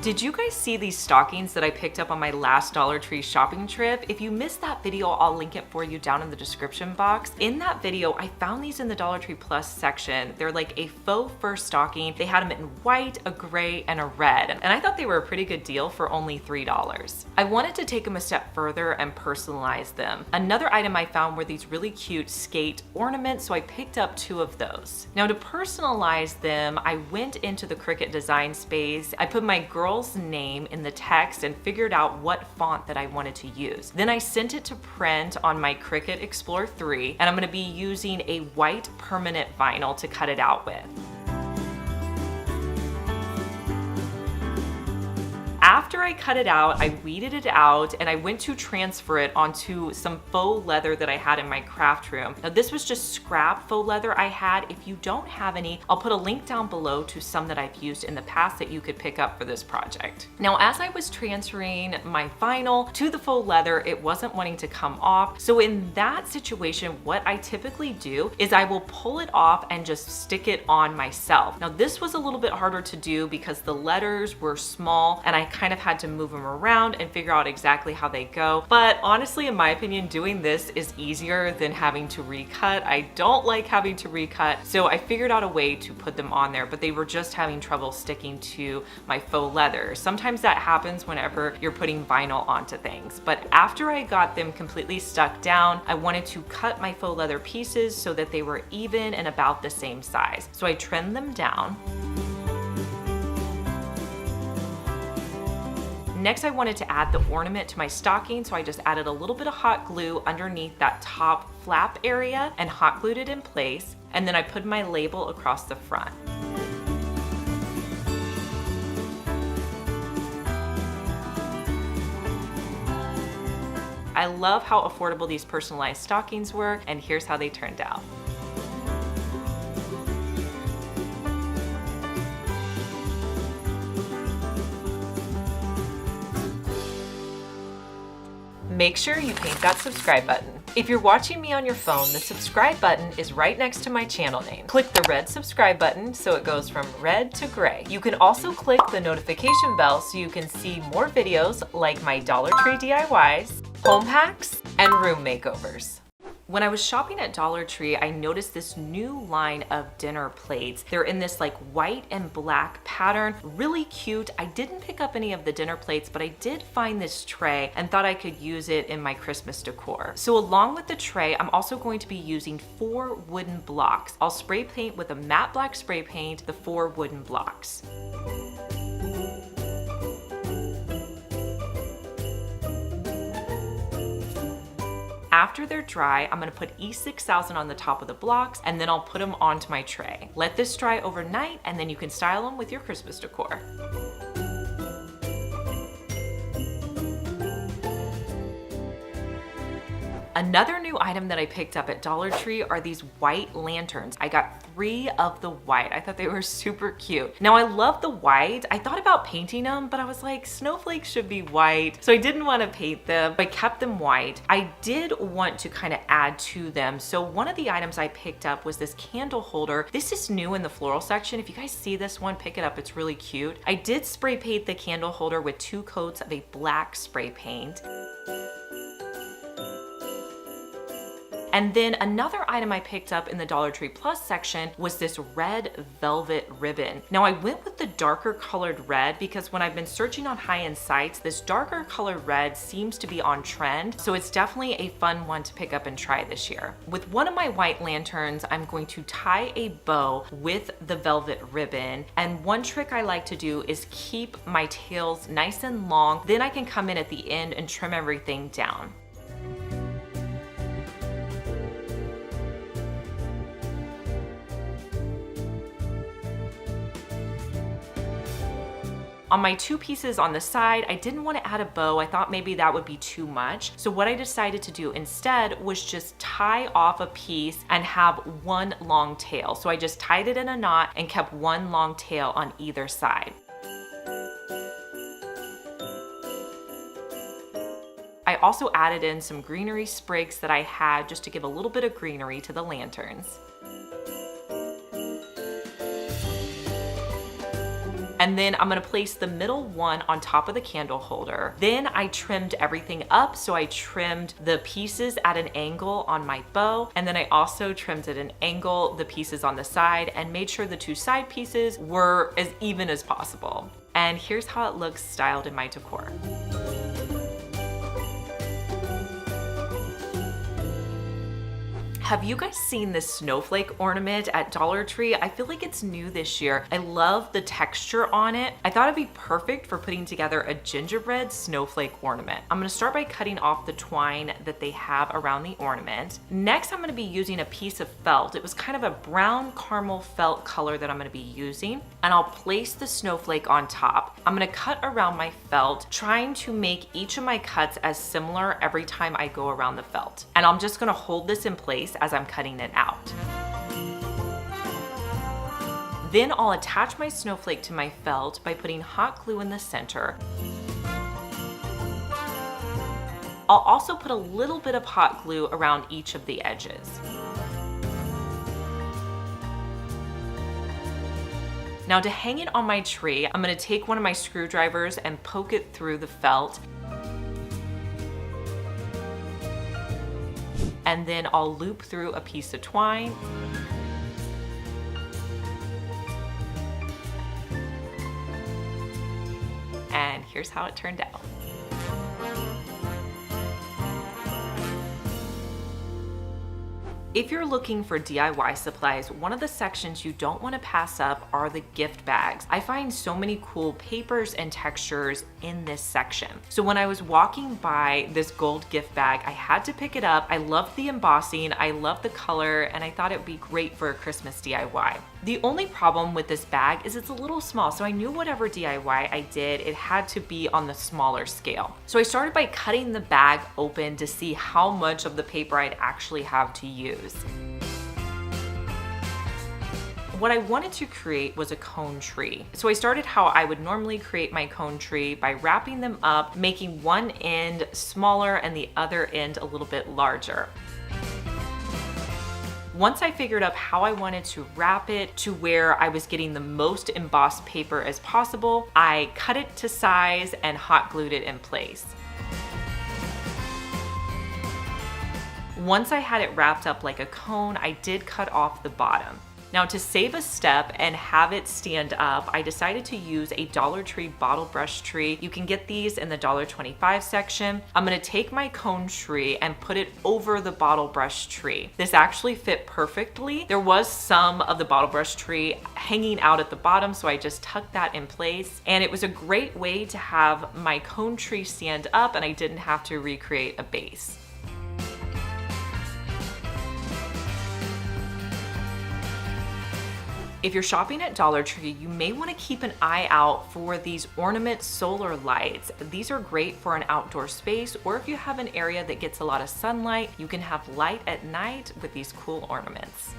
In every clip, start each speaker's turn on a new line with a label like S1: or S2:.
S1: Did you guys see these stockings that I picked up on my last Dollar Tree shopping trip? If you missed that video, I'll link it for you down in the description box. In that video, I found these in the Dollar Tree Plus section. They're like a faux fur stocking. They had them in white, a gray, and a red. And I thought they were a pretty good deal for only $3. I wanted to take them a step further and personalize them. Another item I found were these really cute skate ornaments, so I picked up 2 of those. Now to personalize them, I went into the Cricut design space. I put my girl's name in the text and figured out what font that I wanted to use. Then I sent it to print on my Cricut Explore 3, and I'm going to be using a white permanent vinyl to cut it out with. After I cut it out, I weeded it out and I went to transfer it onto some faux leather that I had in my craft room. Now this was just scrap faux leather I had. If you don't have any, I'll put a link down below to some that I've used in the past that you could pick up for this project. Now as I was transferring my vinyl to the faux leather, it wasn't wanting to come off. So in that situation, what I typically do is I will pull it off and just stick it on myself. Now this was a little bit harder to do because the letters were small and I kind of had to move them around and figure out exactly how they go. But honestly, in my opinion, doing this is easier than having to recut. I don't like having to recut, so I figured out a way to put them on there, but they were just having trouble sticking to my faux leather. Sometimes that happens whenever you're putting vinyl onto things. But after I got them completely stuck down, I wanted to cut my faux leather pieces so that they were even and about the same size. So I trimmed them down. Next, I wanted to add the ornament to my stocking, so I just added a little bit of hot glue underneath that top flap area and hot glued it in place. And then I put my label across the front. I love how affordable these personalized stockings were, and here's how they turned out. Make sure you paint that subscribe button. If you're watching me on your phone, the subscribe button is right next to my channel name. Click the red subscribe button so it goes from red to gray. You can also click the notification bell so you can see more videos like my Dollar Tree DIYs, home hacks, and room makeovers. When I was shopping at Dollar Tree, I noticed this new line of dinner plates. They're in this like white and black pattern, really cute. I didn't pick up any of the dinner plates, but I did find this tray and thought I could use it in my Christmas decor. So along with the tray, I'm also going to be using 4 wooden blocks. I'll spray paint with a matte black spray paint the 4 wooden blocks. After they're dry, I'm gonna put E6000 on the top of the blocks and then I'll put them onto my tray. Let this dry overnight and then you can style them with your Christmas decor. Another new item that I picked up at Dollar Tree are these white lanterns. I got 3 of the white. I thought they were super cute. Now I love the white. I thought about painting them, but I was like, snowflakes should be white. So I didn't want to paint them. I kept them white. I did want to kind of add to them. So one of the items I picked up was this candle holder. This is new in the floral section. If you guys see this one, pick it up. It's really cute. I did spray paint the candle holder with 2 coats of a black spray paint. And then another item I picked up in the Dollar Tree Plus section was this red velvet ribbon. Now I went with the darker colored red because when I've been searching on high-end sites, this darker colored red seems to be on trend. So it's definitely a fun one to pick up and try this year. With one of my white lanterns, I'm going to tie a bow with the velvet ribbon. And one trick I like to do is keep my tails nice and long. Then I can come in at the end and trim everything down. On my 2 pieces on the side, I didn't want to add a bow. I thought maybe that would be too much. So what I decided to do instead was just tie off a piece and have 1 long tail. So I just tied it in a knot and kept 1 long tail on either side. I also added in some greenery sprigs that I had just to give a little bit of greenery to the lanterns. And then I'm gonna place the middle one on top of the candle holder. Then I trimmed everything up. So I trimmed the pieces at an angle on my bow. And then I also trimmed at an angle the pieces on the side and made sure the two side pieces were as even as possible. And here's how it looks styled in my decor. Have you guys seen this snowflake ornament at Dollar Tree? I feel like it's new this year. I love the texture on it. I thought it'd be perfect for putting together a gingerbread snowflake ornament. I'm gonna start by cutting off the twine that they have around the ornament. Next, I'm gonna be using a piece of felt. It was kind of a brown caramel felt color that I'm gonna be using, and I'll place the snowflake on top. I'm gonna cut around my felt, trying to make each of my cuts as similar every time I go around the felt. And I'm just gonna hold this in place as I'm cutting it out. Then I'll attach my snowflake to my felt by putting hot glue in the center. I'll also put a little bit of hot glue around each of the edges. Now to hang it on my tree, I'm gonna take one of my screwdrivers and poke it through the felt. And then I'll loop through a piece of twine. And here's how it turned out. If you're looking for DIY supplies, one of the sections you don't want to pass up are the gift bags. I find so many cool papers and textures in this section. So when I was walking by this gold gift bag, I had to pick it up. I loved the embossing, I loved the color, and I thought it would be great for a Christmas DIY. The only problem with this bag is it's a little small, so I knew whatever DIY I did, it had to be on the smaller scale. So I started by cutting the bag open to see how much of the paper I'd actually have to use. What I wanted to create was a cone tree. So I started how I would normally create my cone tree by wrapping them up, making one end smaller and the other end a little bit larger. Once I figured out how I wanted to wrap it to where I was getting the most embossed paper as possible, I cut it to size and hot glued it in place. Once I had it wrapped up like a cone, I did cut off the bottom. Now to save a step and have it stand up, I decided to use a Dollar Tree bottle brush tree. You can get these in the $1.25 section. I'm gonna take my cone tree and put it over the bottle brush tree. This actually fit perfectly. There was some of the bottle brush tree hanging out at the bottom, so I just tucked that in place. And it was a great way to have my cone tree stand up and I didn't have to recreate a base. If you're shopping at Dollar Tree, you may want to keep an eye out for these ornament solar lights. These are great for an outdoor space, or if you have an area that gets a lot of sunlight, you can have light at night with these cool ornaments.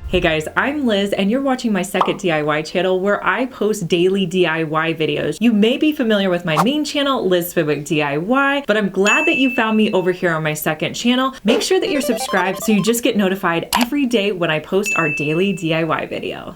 S1: Hey guys, I'm Liz and you're watching my second DIY channel where I post daily DIY videos. You may be familiar with my main channel, Liz Fenwick DIY, but I'm glad that you found me over here on my second channel. Make sure that you're subscribed so you just get notified every day when I post our daily DIY video.